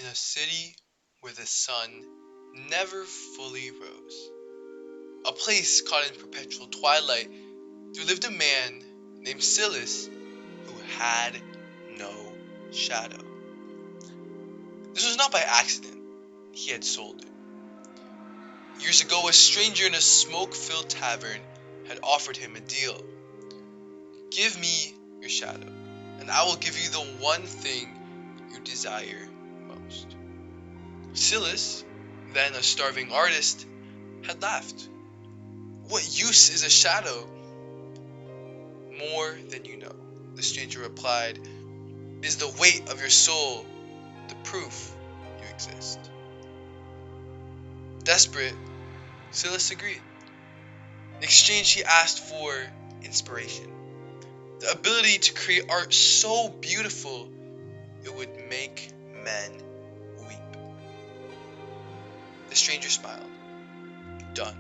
In a city where the sun never fully rose, a place caught in perpetual twilight, there lived a man named Silas who had no shadow. This was not by accident. He had sold it. Years ago, a stranger in a smoke-filled tavern had offered him a deal. Give me your shadow, and I will give you the one thing you desire most. Silas, then a starving artist, had laughed. What use is a shadow? More than you know, the stranger replied, is the weight of your soul, the proof you exist. Desperate, Silas agreed. In exchange, he asked for inspiration, the ability to create art so beautiful it would make men weep. The stranger smiled. Done.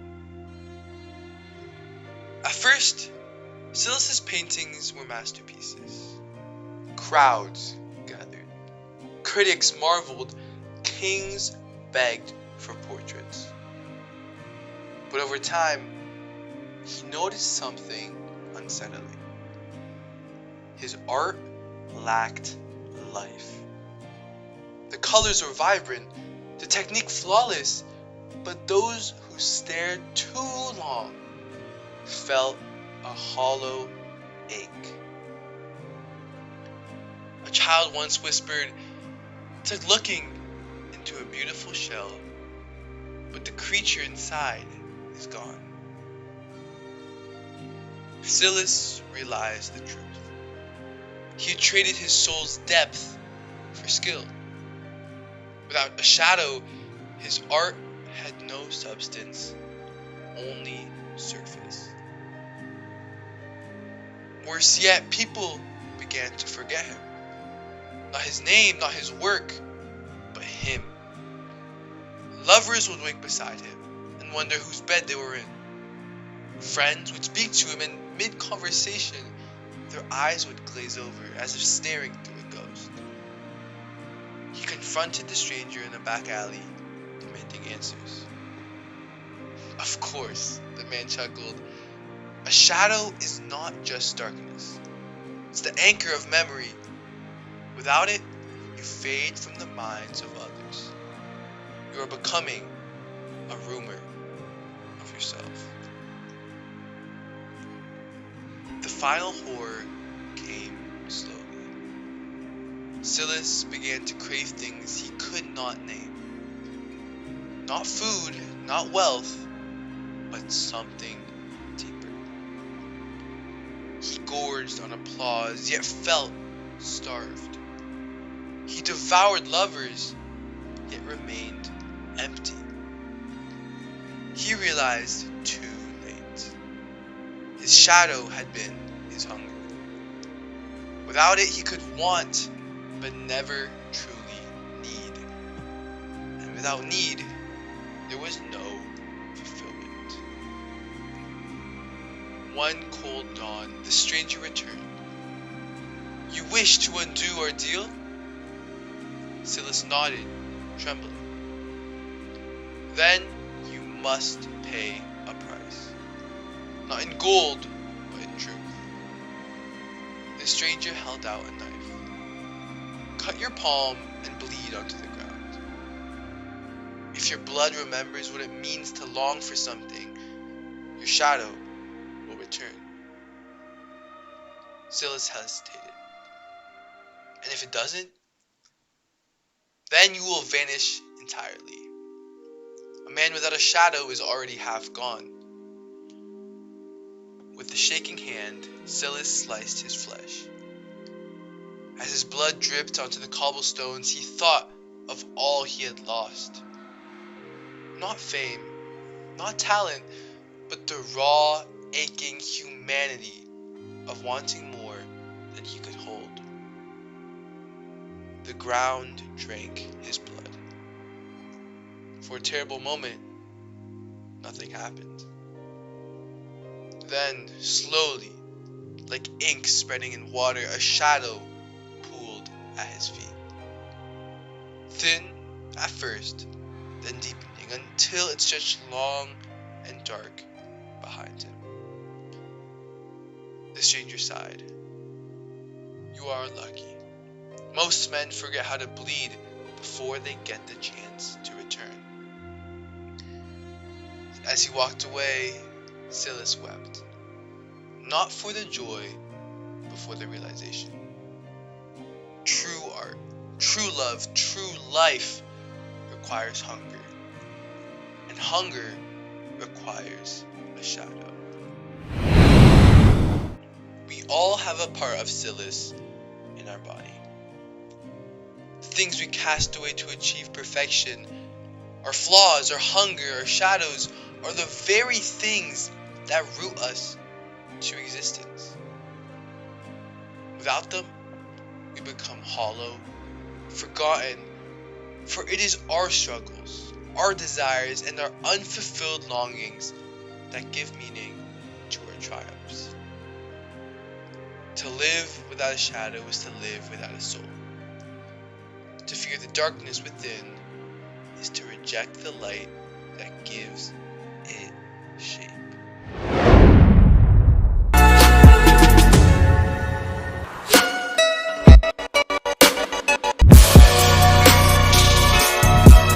At first, Silas's paintings were masterpieces. Crowds gathered. Critics marveled. Kings begged for portraits. But over time, he noticed something unsettling. His art lacked life. The colors were vibrant, the technique flawless, but those who stared too long felt a hollow ache. A child once whispered, "It's like looking into a beautiful shell, but the creature inside is gone." Silas realized the truth. He had traded his soul's depth for skill. Without a shadow, his art had no substance, only surface. Worse yet, people began to forget him. Not his name, not his work, but him. Lovers would wake beside him and wonder whose bed they were in. Friends would speak to him, and mid-conversation, their eyes would glaze over as if staring through a ghost. He confronted the stranger in a back alley, demanding answers. Of course, the man chuckled. A shadow is not just darkness. It's the anchor of memory. Without it, you fade from the minds of others. You are becoming a rumor of yourself. The final horror came slowly. Silas began to crave things he could not name. Not food, not wealth, but something deeper. He gorged on applause, yet felt starved. He devoured lovers, yet remained empty. He realized too late. His shadow had been his hunger. Without it, he could want, but never truly need. And without need, there was no fulfillment. One cold dawn, the stranger returned. "You wish to undo our deal?" Silas nodded, trembling. "Then you must pay a price. Not in gold, but in truth." The stranger held out a knife. "Cut your palm and bleed onto the ground. If your blood remembers what it means to long for something, your shadow will return." Silas hesitated. "And if it doesn't?" "Then you will vanish entirely. A man without a shadow is already half gone." With a shaking hand, Silas sliced his flesh. As his blood dripped onto the cobblestones, he thought of all he had lost. Not fame, not talent, but the raw, aching humanity of wanting more than he could hold. The ground drank his blood. For a terrible moment, nothing happened. Then, slowly, like ink spreading in water, a shadow pooled at his feet. Thin at first, then deepening until it stretched long and dark behind him. The stranger sighed. You are lucky. Most men forget how to bleed before they get the chance to return. As he walked away, Silas wept. Not for the joy, but for the realization. True art, true love, true life requires hunger. And hunger requires a shadow. We all have a part of Silas in our body. The things we cast away to achieve perfection, our flaws, our hunger, our shadows, are the very things that root us to existence. Without them, we become hollow, forgotten, for it is our struggles, our desires, and our unfulfilled longings that give meaning to our triumphs. To live without a shadow is to live without a soul. To fear the darkness within is to reject the light that gives it shape.